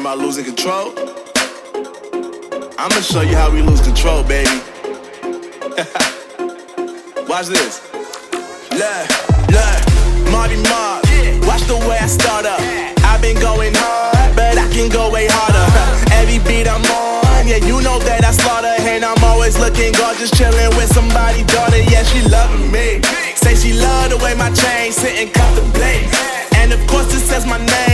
about losing control? I'ma show you how we lose control, baby. Watch this. Look, Marty Mark. Watch the way I start up. I've been going hard, but I can go way harder. Every beat I'm on, yeah, you know that I slaughter. And I'm always looking gorgeous, chilling with somebody's daughter. Yeah, she loving me. Say she love the way my chain sit and contemplate. And of course it says my name.